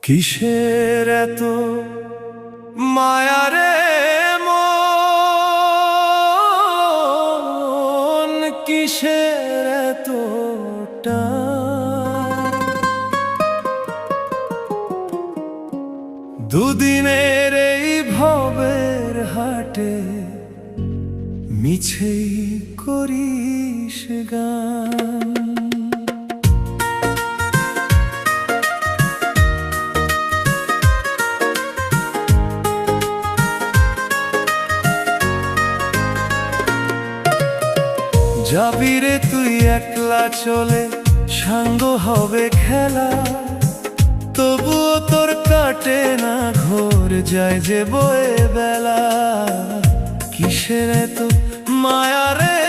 কিসের এত মায়া রে মন, কিসের এত টান? দুদিনের এই ভবের হাটে মিছেই করিস গান। যাবি রে তুই একলা চলে, সাঙ্গ হবে খেলা, তবুও তোর কাটে না ঘোর, যায় যে বয়ে বেলা। কিসের এত মায়া রে